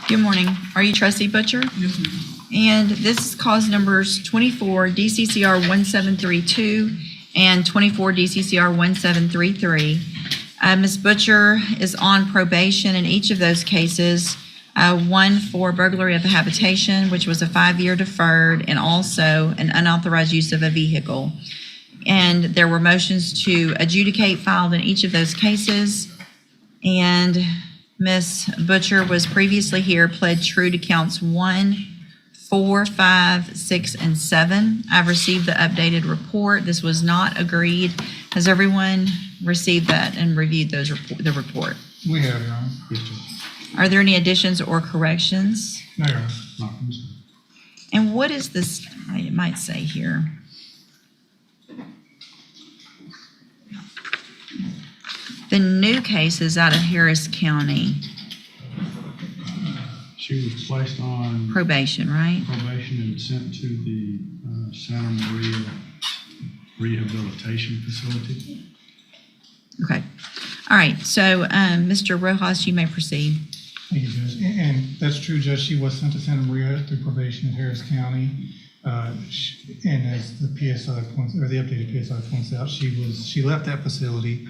Good morning. Are you Trustee Butcher? Yes, ma'am. And this is cause numbers 24 DCCR 1732 and 24 DCCR 1733. Ms. Butcher is on probation in each of those cases. One for burglary of a habitation, which was a 5-year deferred, and also an unauthorized use of a vehicle. And there were motions to adjudicate filed in each of those cases. And Ms. Butcher was previously here, pled true to counts 1, 4, 5, 6, and 7. I've received the updated report. This was not agreed. Has everyone received that and reviewed the report? We have, Your Honor. Yes, sir. Are there any additions or corrections? No, Your Honor. Not from this. And what is this, it might say here? The new case is out of Harris County. She was placed on Probation, right? probation and sent to the Santa Maria Rehabilitation Facility. Okay. All right. So, Mr. Rojas, you may proceed. Thank you, Judge. And that's true, Judge. She was sent to Santa Maria through probation at Harris County. And as the PSI points, or the updated PSI points out, she left that facility.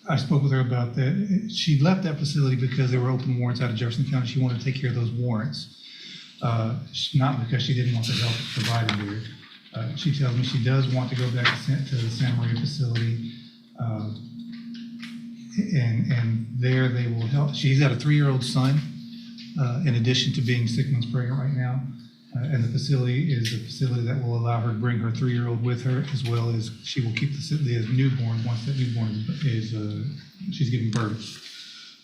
I spoke with her about that. She left that facility because there were open warrants out of Jefferson County. She wanted to take care of those warrants, not because she didn't want the help provided there. She tells me she does want to go back to the Santa Maria facility. And there they will help. She's got a 3-year-old son, in addition to being 6 months pregnant right now. And the facility is a facility that will allow her to bring her 3-year-old with her, as well as she will keep the newborn once that newborn is she's giving birth.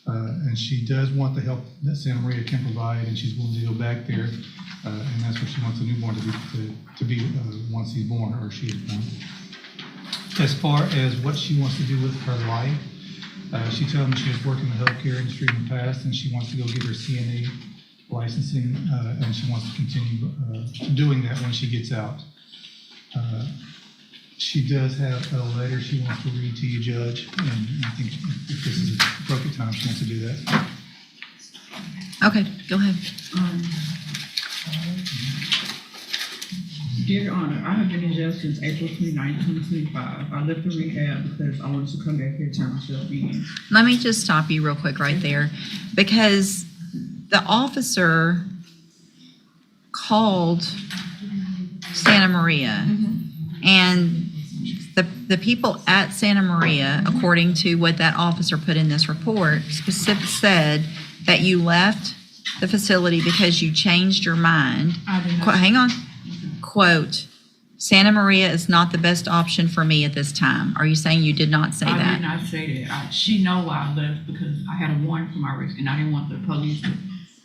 And she does want the help that Santa Maria can provide, and she's willing to go back there. And that's what she wants the newborn to be once he's born or she is born. As far as what she wants to do with her life, she told me she has worked in the healthcare industry in the past, and she wants to go get her CNA licensing, and she wants to continue doing that when she gets out. She does have a letter she wants to read to you, Judge, and I think if this is the appropriate time, she wants to do that. Okay, go ahead. Dear Honor, I have been in jail since April 29, 2025. I left the rehab because I wanted to come back here and turn myself in. Let me just stop you real quick right there, because the officer called Santa Maria, and the people at Santa Maria, according to what that officer put in this report, specifically said that you left the facility because you changed your mind. I did not. Hang on. Quote, Santa Maria is not the best option for me at this time. Are you saying you did not say I that? did not say that. She know why I left because I had a warrant for my arrest, and I didn't want the police to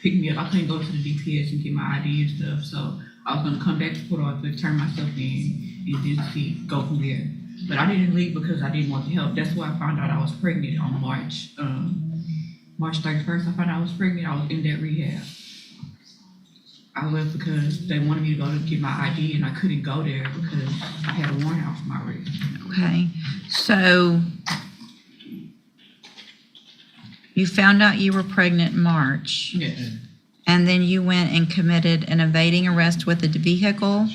pick me up. I couldn't go to the DPS and get my ID and stuff, so I was going to come back to Port Arthur, turn myself in, and then go from there. But I didn't leave because I didn't want the help. That's why I found out I was pregnant on March 31st. I found out I was pregnant. I was in that rehab. I left because they wanted me to go to get my ID, and I couldn't go there because I had a warrant out for my arrest. Okay, so you found out you were pregnant in March, Yes. and then you went and committed an evading arrest with a vehicle,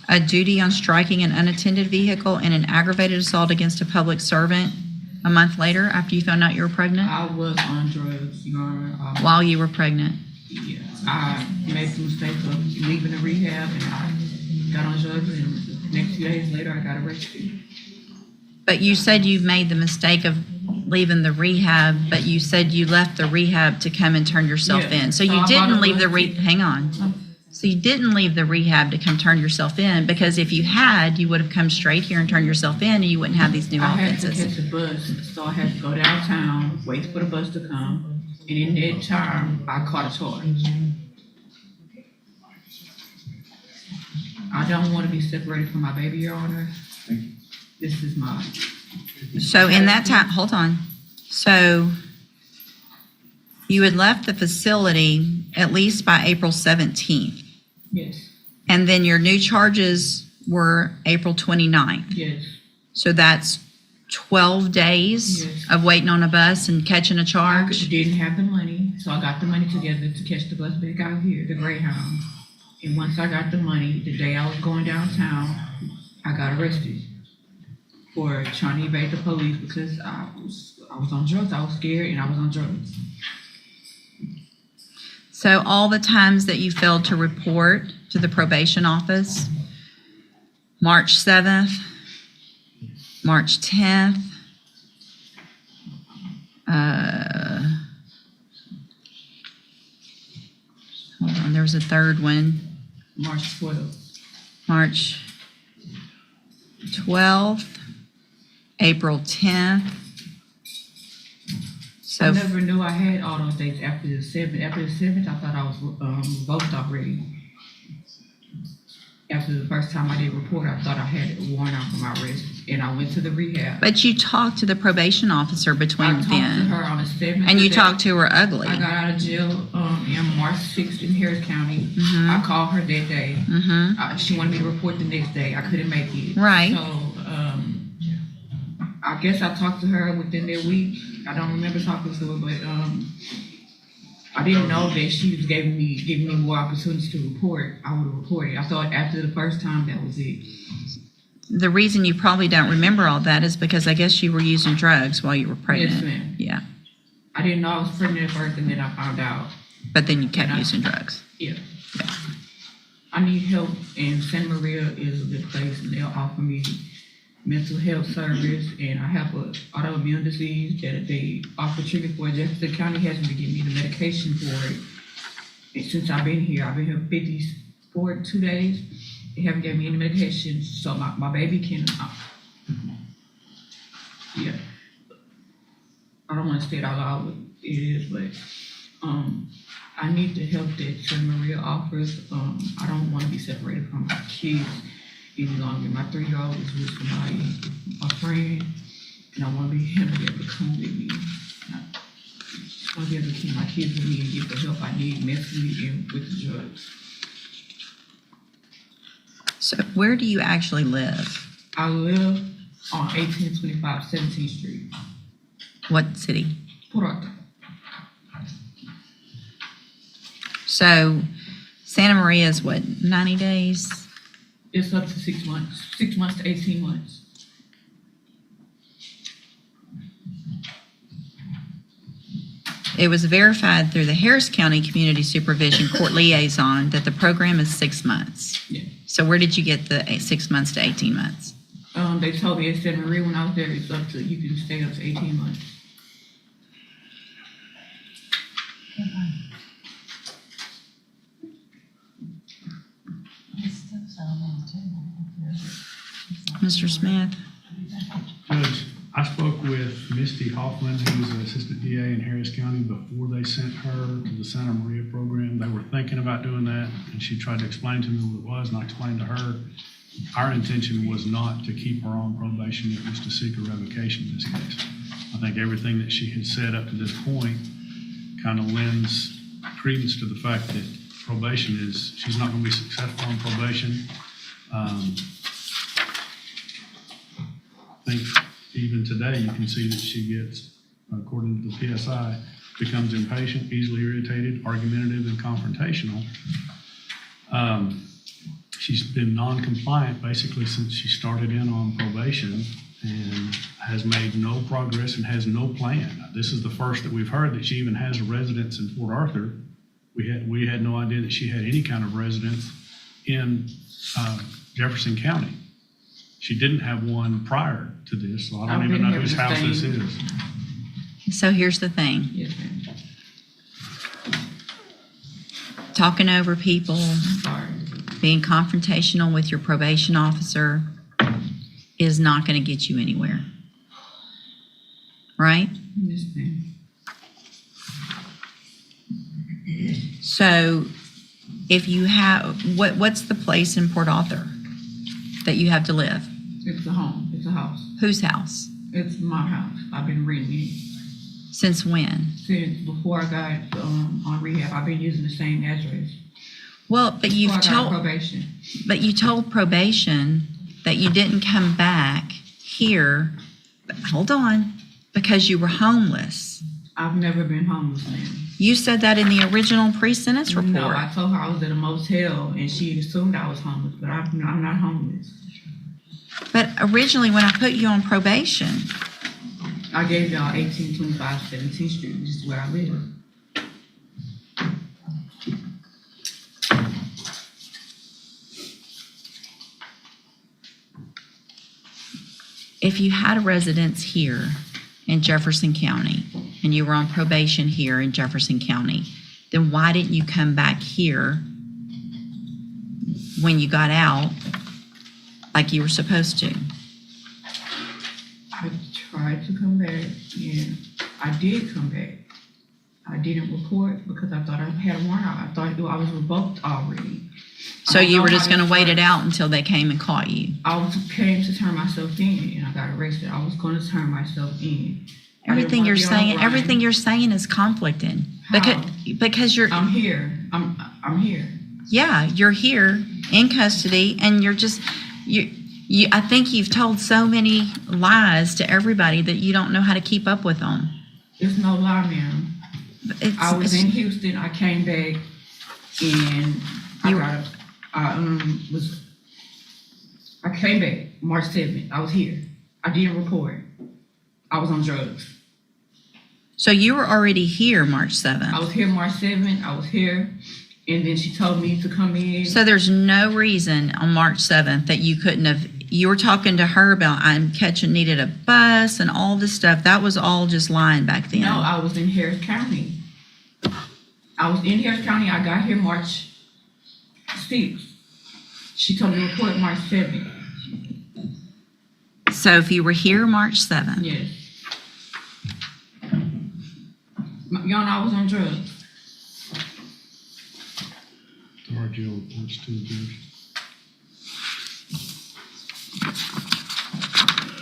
a duty on striking an unattended vehicle, and an aggravated assault against a public servant a month later after you found out you were pregnant? I was on drugs, Your Honor. While you were pregnant? Yeah, I made the mistake of leaving the rehab, and I got on drugs, and the next few days later, I got arrested. But you said you made the mistake of leaving the rehab, but you said you left the rehab to come and turn yourself Yeah. in. So So you I didn't bought a leave the little hang on. So you didn't leave the rehab to come turn yourself in, because if you had, you would have come straight here and turned yourself in, and you wouldn't have these new I had to offenses. catch a bus, so I had to go downtown, wait for the bus to come, and in that time, I caught a charge. I don't want to be separated from my baby, Your Honor. This is mine. So in that time, hold on. So you had left the facility at least by April 17th. Yes, And then your new charges were April 29th. yes. So that's 12 days Yes. of waiting on a bus and catching a I charge? didn't have the money, so I got the money together to catch the bus back out here, the Greyhound. And once I got the money, the day I was going downtown, I got arrested for trying to evade the police because I was on drugs. I was scared and I was on drugs. So all the times that you failed to report to the probation office, March 7th, March 10th, hold on, there was a third one, March 12th. March 12th, April 10th. I So, never knew I had all those dates after the 7th. After the 7th, I thought I was revoked already. After the first time I did report, I thought I had a warrant out for my arrest, and I went to the rehab. but you talked to the probation officer I between talked to then, her on the 7th. and you day. talked to her ugly. I got out of jail in March 6th in Harris County. Mhm. I called her that day. Mm-hmm, She wanted me to report the next day. I couldn't make it. Right. So I guess I talked to her within that week. I don't remember talking to her, but I didn't know that she was giving me more opportunities to report. I would have reported. I thought after the first time that was it. the reason you probably don't remember all that is because I guess you were using drugs while you were Yes, pregnant. ma'am. Yeah, I didn't know I was pregnant at first, and then I found out. but then you kept And I- using drugs. Yeah. I need help, and Santa Maria is a good place, and they'll offer me mental health service, and I have an autoimmune disease that they offer treatment for. Jefferson County hasn't been giving me the medication for it. And since I've been here 52 days. They haven't given me any medication, so my baby can, yeah. I don't want to say it out loud, but it is, but I need the help that Santa Maria offers. I don't want to be separated from my kids any longer. My 3-year-old is with somebody, a friend, and I want to be him to be able to come with me. I want to be able to keep my kids with me and get the help I need mentally and with the drugs. So where do you actually live? I live on 1825 17th Street, What city? Port Arthur. So Santa Maria is what, 90 days? It's up to 6 months, 6 months to 18 months. It was verified through the Harris County Community Supervision Court Liaison that the program is 6 months. Yeah. So where did you get the 6 months to 18 months? They told me at Santa Maria when I was there, it's up to, you can stay up to 18 months. Mr. Smith? Judge, I spoke with Misty Hoffman, who was an assistant DA in Harris County, before they sent her to the Santa Maria program. They were thinking about doing that, and she tried to explain to me what it was, and I explained to her our intention was not to keep her on probation, it was to seek a revocation in this case. I think everything that she has said up to this point kind of lends credence to the fact that probation is, she's not going to be successful on probation. I think even today, you can see that she gets, according to the PSI, becomes impatient, easily irritated, argumentative, and confrontational. She's been non-compliant basically since she started in on probation and has made no progress and has no plan. This is the first that we've heard that she even has a residence in Port Arthur. We had no idea that she had any kind of residence in Jefferson County. She didn't have one prior to this, so I don't even know whose house this is. So here's the thing. Yes, ma'am. Talking over people, Sorry. being confrontational with your probation officer is not going to get you anywhere. Right? Yes, ma'am. So if you have, what's the place in Port Arthur that you have to live? It's a home. It's a house. Whose house? It's my house. I've been renting it Since when? since before I got on rehab. I've been using the same address. Well, but Before I got probation. you told probation that you didn't come back here Hold on, because you were homeless. I've never been homeless, ma'am. You said that in the original pre-sentence report. No, I told her I was at a motel and she assumed I was homeless, but I'm not homeless. But originally, when I put you on probation, I gave y'all 1825 17th Street, which is where I live. if you had a residence here in Jefferson County and you were on probation here in Jefferson County, then why didn't you come back here when you got out like you were supposed to? I tried to come back, and I did come back. I didn't report because I thought I had a warrant out. I thought I was revoked already. So I you know were how just going to this wait it works. out until they came and caught you? Came to turn myself in, and I got arrested. I was going to turn myself in. I didn't Everything wanna you're be on the saying, line. everything you're saying is conflicting. How? Because you're, I'm here. I'm here. yeah, you're here in custody and you're just, I think you've told so many lies to everybody that you don't know how to keep up with them. It's no lie, ma'am. I was in Houston. I came back, and I came back March 7th. I was here. I didn't report. I was on drugs. So you were already here March I 7th. was here March 7th. I was here, and then she told me to come in. So there's no reason on March 7th that you couldn't have, you were talking to her about needed a bus and all this stuff. That was all just lying back then. No, I was in Harris County. I was in Harris County. I got here March 6th. She told me to report March 7th. So if you were here March 7th, Yes. Y'all know I was on drugs. Our jail reports to the judge.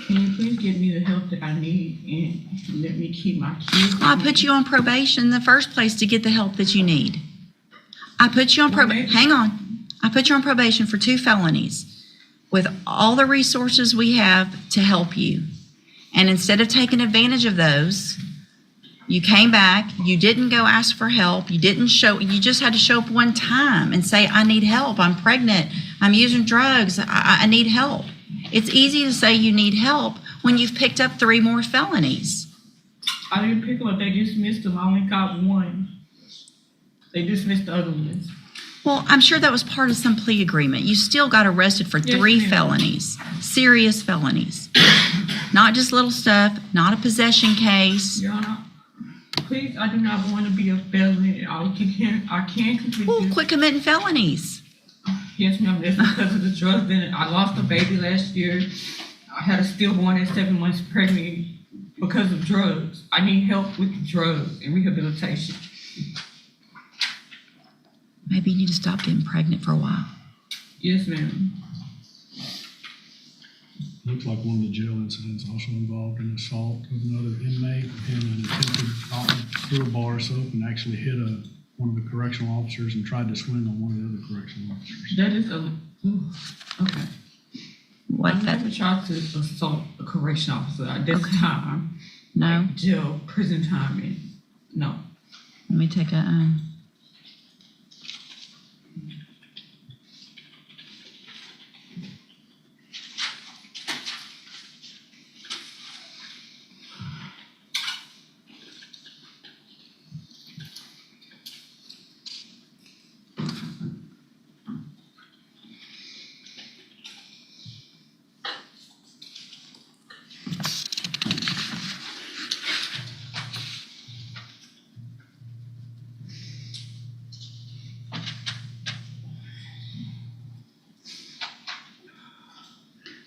Can you please give me the help that I need and let me keep my kids? I put you on probation in the first place to get the help that you need. I put you on probation. maybe. Hang on. I put you on probation for 2 felonies with all the resources we have to help you. And instead of taking advantage of those, you came back, you didn't go ask for help, you just had to show up one time and say, I need help, I'm pregnant, I'm using drugs, I need help. It's easy to say you need help when you've picked up 3 more felonies. I didn't pick them up. They dismissed them. I only got 1. They dismissed the other ones. Well, I'm sure that was part of some plea agreement. You still got arrested for Yes, 3 ma'am. felonies, serious felonies. Not just little stuff, not a possession case. Your Honor, please, I do not want to be a felon. I can't complete Well, this. quit committing felonies. Yes, ma'am. That's because of the drugs. Then I lost a baby last year. I had a stillborn at 7 months pregnant because of drugs. I need help with drugs and rehabilitation. Maybe you need to stop getting pregnant for a while. Yes, ma'am. Looks like one of the jail incidents also involved an assault of another inmate and an attempted threw a bar of soap and actually hit one of the correctional officers and tried to swing on one of the other correctional officers. That is okay. What I've that? never tried to assault a correction officer at this Okay. time. No. Like jail, prison time, and no. Let me take a.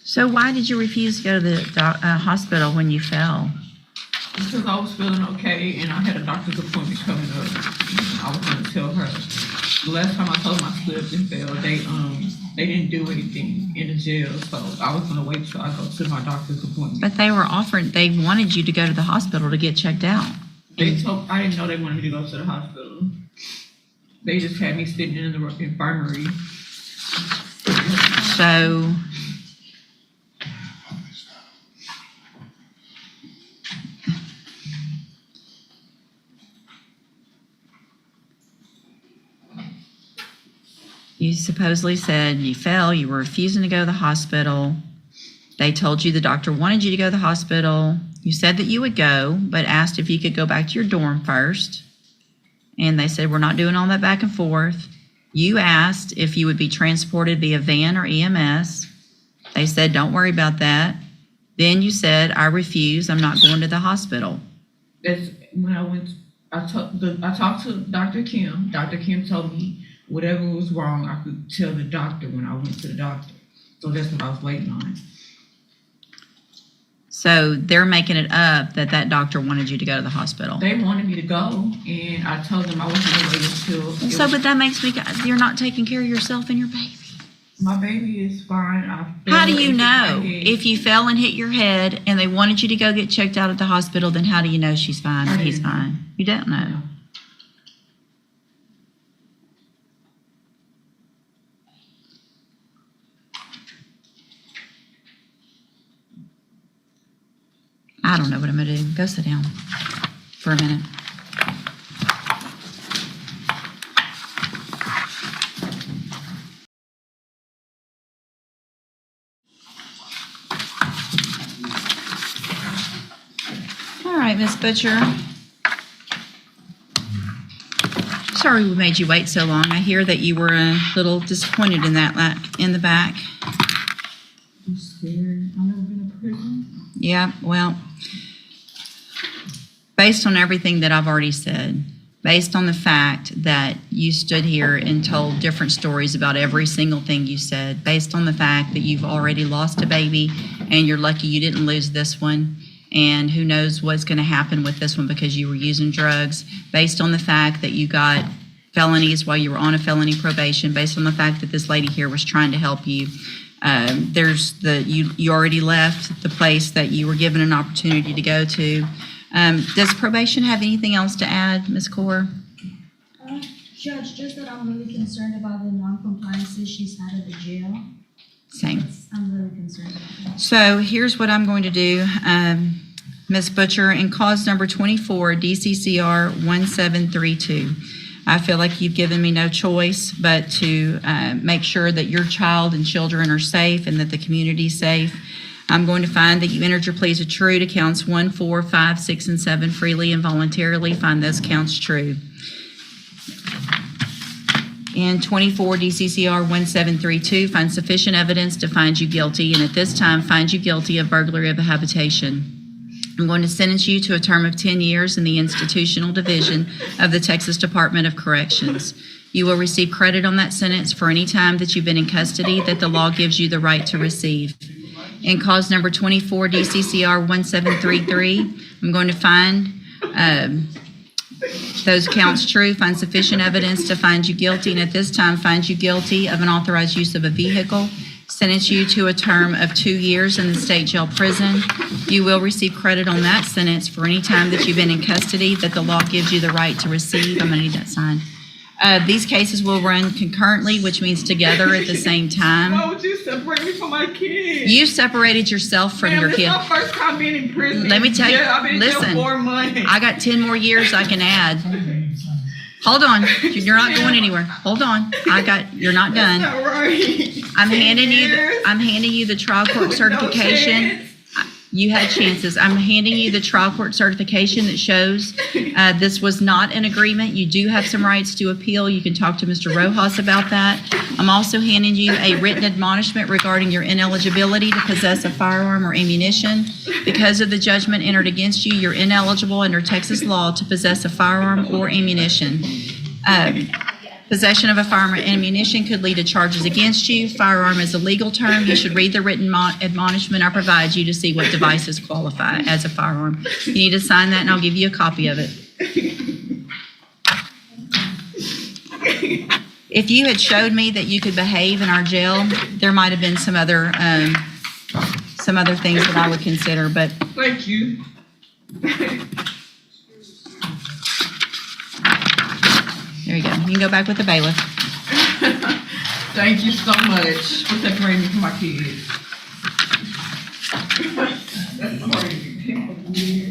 So why did you refuse to go to the hospital when you fell? Because I was feeling okay and I had a doctor's appointment coming up. I was gonna tell her. The last time I told them I slipped and fell, they didn't do anything in the jail, so I was gonna wait till I go to my doctor's appointment. But they wanted you to go to the hospital to get checked out. I didn't know they wanted me to go to the hospital. They just had me sitting in the infirmary. So You supposedly said you fell, you were refusing to go to the hospital. They told you the doctor wanted you to go to the hospital. You said that you would go, but asked if you could go back to your dorm first. And they said, we're not doing all that back and forth. You asked if you would be transported via van or EMS. They said, don't worry about that. Then you said, I refuse, I'm not going to the hospital. That's when I talked to Dr. Kim. Dr. Kim told me whatever was wrong, I could tell the doctor when I went to the doctor. So that's what I was waiting on. So they're making it up that that doctor wanted you to go to the hospital. They wanted me to go, and I told them I wasn't going to wait until... So, but that makes me, you're not taking care of yourself and your baby. My baby is fine. How do you know? If you fell and hit your head and they wanted you to go get checked out at the hospital, then how do you know she's fine or he's fine? You don't know. I don't know what I'm going to do. Go sit down for a minute. All right, Miss Butcher. Sorry we made you wait so long. I hear that you were a little disappointed in that in the back. I'm scared. I've never been to prison. Yeah, well, based on everything that I've already said, based on the fact that you stood here and told different stories about every single thing you said, based on the fact that you've already lost a baby and you're lucky you didn't lose this one, and who knows what's going to happen with this one because you were using drugs, based on the fact that you got felonies while you were on a felony probation, based on the fact that this lady here was trying to help you. You already left the place that you were given an opportunity to go to. Does probation have anything else to add, Ms. Kaur? Judge, just that I'm really concerned about the non-compliances she's had at the jail. Same. I'm really concerned about that. So here's what I'm going to do. Ms. Butcher, in cause number 24, DCCR 1732, I feel like you've given me no choice but to make sure that your child and children are safe and that the community's safe. I'm going to find that you entered your pleas of true to counts 1, 4, 5, 6, and 7 freely and voluntarily. Find those counts true. In 24 DCCR 1732, find sufficient evidence to find you guilty, and at this time find you guilty of burglary of a habitation. I'm going to sentence you to a term of 10 years in the institutional division of the Texas Department of Corrections. You will receive credit on that sentence for any time that you've been in custody that the law gives you the right to receive. In cause number 24 DCCR 1733, I'm going to find those counts true, find sufficient evidence to find you guilty, and at this time find you guilty of unauthorized use of a vehicle, sentence you to a term of 2 years in the state jail prison. You will receive credit on that sentence for any time that you've been in custody that the law gives you the right to receive. I'm going to need that signed. These cases will run concurrently, which means together at the same time. Why would you separate me from my kids? You separated yourself from your kid. This is my first time being in prison. Let me tell you, I've been in jail listen, 4 months. I got 10 more years I can add. Hold on, you're not going anywhere. Hold on, you're not done. That's not right. I'm handing you the trial court certification. No chance. You had chances. I'm handing you the trial court certification that shows this was not an agreement. You do have some rights to appeal. You can talk to Mr. Rojas about that. I'm also handing you a written admonishment regarding your ineligibility to possess a firearm or ammunition. Because of the judgment entered against you, you're ineligible under Texas law to possess a firearm or ammunition. Possession of a firearm or ammunition could lead to charges against you. Firearm is a legal term. You should read the written admonishment I provide you to see what devices qualify as a firearm. You need to sign that, and I'll give you a copy of it. If you had showed me that you could behave in our jail, there might have been some other things that I would consider, but Thank you. there you go. You can go back with the bailiff. Thank you so much for separating me from my kids. That's crazy.